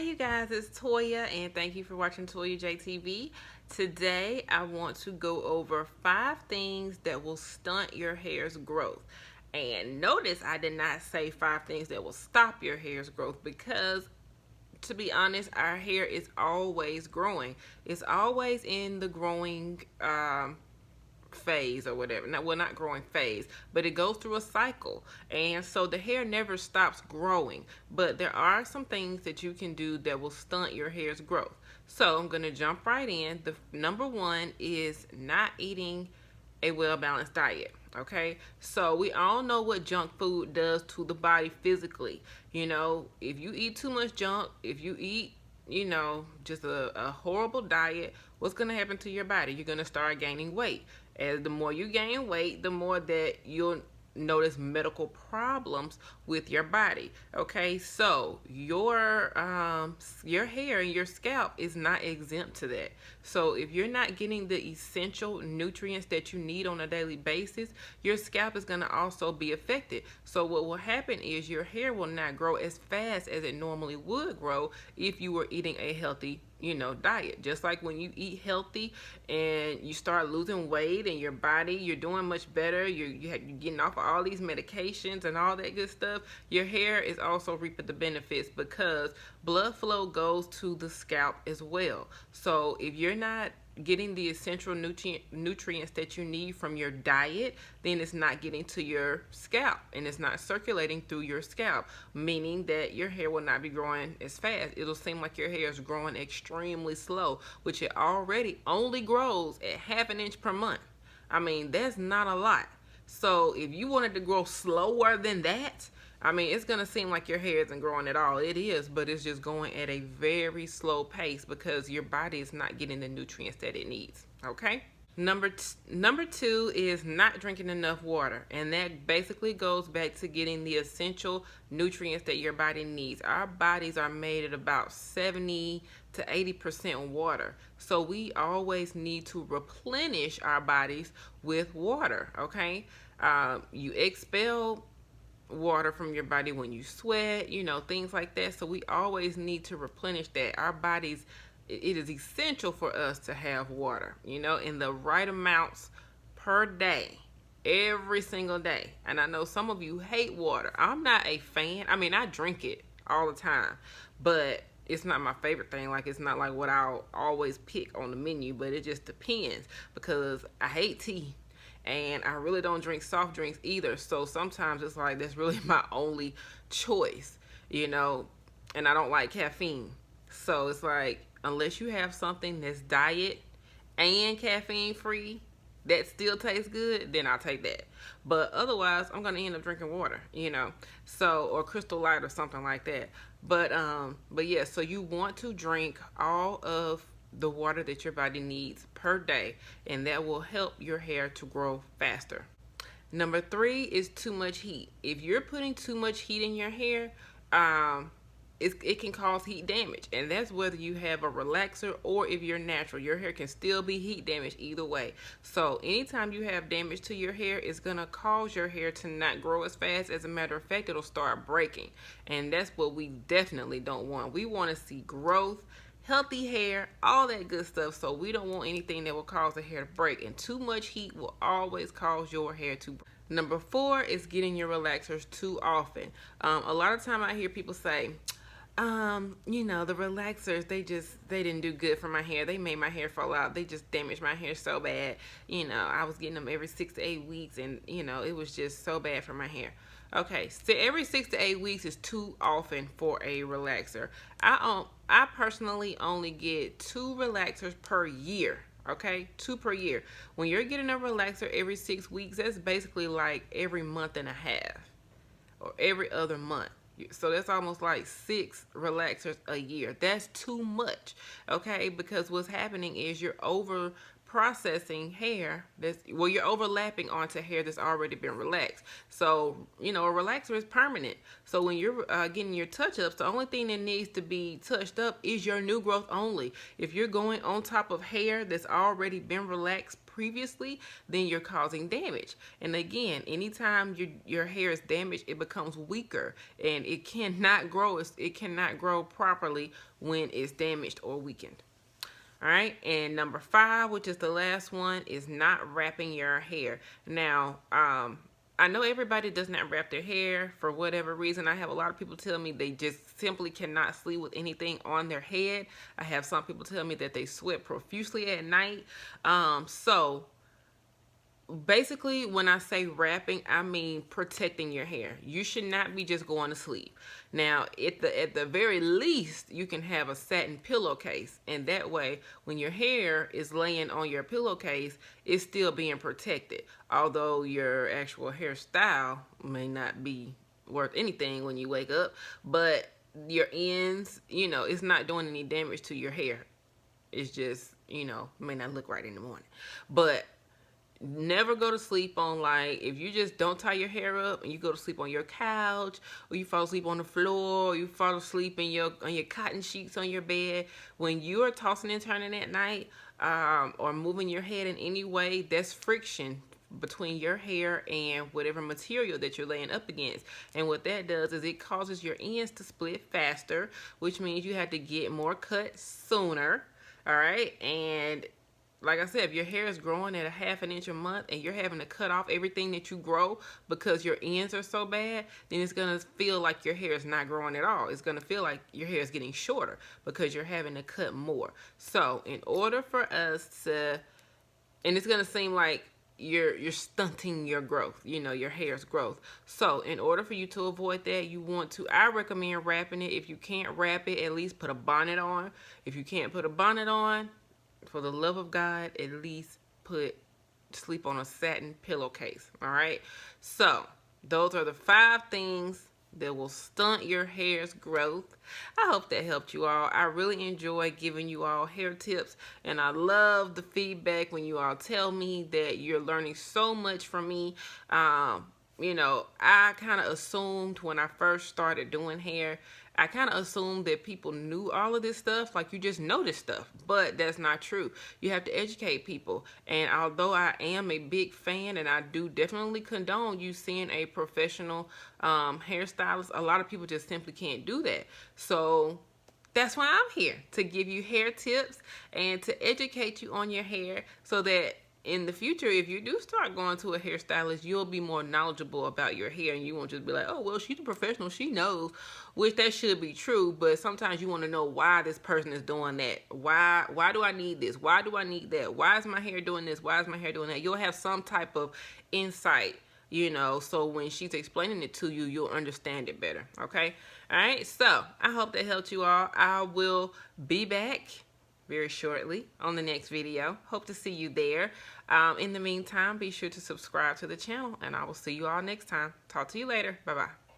Hey you guys, it's Toya and thank you for watching Toya JTV. Today I want to go over 5 things that will stunt your hair's growth. And notice I did not say 5 things that will stop your hair's growth because to be honest, our hair is always growing. It's always in the growing phase or whatever. Not growing phase, but it goes through a cycle. And so the hair never stops growing. But there are some things that you can do that will stunt your hair's growth. So I'm going to jump right in. The number one is not eating a well-balanced diet. Okay, so we all know what junk food does to the body physically. If you eat too much junk, if you eat just a horrible diet, what's going to happen to your body? You're going to start gaining weight. As the more you gain weight, the more that you'll notice medical problems with your body. Okay, so your hair and your scalp is not exempt to that. So if you're not getting the essential nutrients that you need on a daily basis, your scalp is going to also be affected. So what will happen is your hair will not grow as fast as it normally would grow if you were eating a healthy diet. Just like when you eat healthy and you start losing weight and your body, you're doing much better, you're getting off of all these medications and all that good stuff, your hair is also reaping the benefits because blood flow goes to the scalp as well. So if you're not getting the essential nutrients that you need from your diet, then it's not getting to your scalp and it's not circulating through your scalp, meaning that your hair will not be growing as fast. It'll seem like your hair is growing extremely slow, which it already only grows at half an inch per month. I mean, that's not a lot. So if you wanted to grow slower than that, it's going to seem like your hair isn't growing at all. It is, but it's just going at a very slow pace because your body is not getting the nutrients that it needs. Okay? Number two is not drinking enough water. And that basically goes back to getting the essential nutrients that your body needs. Our bodies are made at about 70 to 80% water. So we always need to replenish our bodies with water. Okay? You expel water from your body when you sweat, things like that. So we always need to replenish that. Our bodies, it is essential for us to have water, in the right amounts per day, every single day. And I know some of you hate water. I'm not a fan. I drink it all the time, but it's not my favorite thing. Like, it's not like what I'll always pick on the menu, but it just depends because I hate tea. And I really don't drink soft drinks either. So sometimes it's like that's really my only choice, and I don't like caffeine. So it's like, unless you have something that's diet and caffeine free that still tastes good, then I'll take that. But otherwise, I'm going to end up drinking water, so, or Crystal Light or something like that. But yeah, so you want to drink all of the water that your body needs per day, and that will help your hair to grow faster. Number 3 is too much heat. If you're putting too much heat in your hair, it can cause heat damage, and that's whether you have a relaxer or if you're natural. Your hair can still be heat damaged either way. So anytime you have damage to your hair, it's gonna cause your hair to not grow as fast. As a matter of fact, it'll start breaking, and that's what we definitely don't want. We want to see growth, healthy hair, all that good stuff. So we don't want anything that will cause the hair to break, and too much heat will always cause your hair to break. Number 4 is getting your relaxers too often. A lot of time I hear people say, the relaxers, they didn't do good for my hair. They made my hair fall out. They just damaged my hair so bad. I was getting them every 6 to 8 weeks, and it was just so bad for my hair. Okay, so every 6 to 8 weeks is too often for a relaxer. I personally only get 2 relaxers per year. Okay, 2 per year. When you're getting a relaxer every 6 weeks, that's basically like every month and a half or every other month. So that's almost like 6 relaxers a year. That's too much, okay? Because what's happening is you're over processing hair that's, well, you're overlapping onto hair that's already been relaxed. So you know, a relaxer is permanent. So when you're getting your touch-ups, the only thing that needs to be touched up is your new growth only. If you're going on top of hair that's already been relaxed previously, then you're causing damage. And again, anytime your hair is damaged, it becomes weaker, and it cannot grow. It cannot grow properly when it's damaged or weakened. All right, and number 5, which is the last one, is not wrapping your hair. Now, I know everybody does not wrap their hair for whatever reason. I have a lot of people tell me they just simply cannot sleep with anything on their head. I have some people tell me that they sweat profusely at night. So basically, when I say wrapping, I mean protecting your hair. You should not be just going to sleep. Now, at the very least, you can have a satin pillowcase, and that way, when your hair is laying on your pillowcase, it's still being protected. Although your actual hairstyle may not be worth anything when you wake up, but your ends, you know, it's not doing any damage to your hair. It's just, you know, may not look right in the morning, but never go to sleep on, like, if you just don't tie your hair up and you go to sleep on your couch, or you fall asleep on the floor, or you fall asleep in your cotton sheets on your bed, when you are tossing and turning at night, or moving your head in any way, that's friction between your hair and whatever material that you're laying up against. And what that does is it causes your ends to split faster, which means you have to get more cut sooner. All right, and like I said, if your hair is growing at a ½ inch a month and you're having to cut off everything that you grow because your ends are so bad, then it's going to feel like your hair is not growing at all. It's going to feel like your hair is getting shorter because you're having to cut more. So in order for us to, and it's going to seem like you're stunting your growth, you know, your hair's growth. So in order for you to avoid that, you want to, I recommend wrapping it. If you can't wrap it, at least put a bonnet on. If you can't put a bonnet on, for the love of God, at least sleep on a satin pillowcase. All right. So those are the 5 things that will stunt your hair's growth. I hope that helped you all. I really enjoy giving you all hair tips, and I love the feedback when you all tell me that you're learning so much from me. You know, I kind of assumed when I first started doing hair, I kind of assumed that people knew all of this stuff, like you just know this stuff, but that's not true. You have to educate people. And although I am a big fan and I do definitely condone you seeing a professional hairstylist, a lot of people just simply can't do that. So that's why I'm here, to give you hair tips and to educate you on your hair, so that in the future, if you do start going to a hairstylist, you'll be more knowledgeable about your hair, and you won't just be like, oh, well, she's a professional, she knows, which that should be true, but sometimes you want to know why this person is doing that. Why do I need this? Why do I need that? Why is my hair doing this? Why is my hair doing that? You'll have some type of insight, you know, so when she's explaining it to you, you'll understand it better, okay? All right, so I hope that helped you all. I will be back very shortly on the next video. Hope to see you there. In the meantime, be sure to subscribe to the channel, and I will see you all next time. Talk to you later. Bye-bye.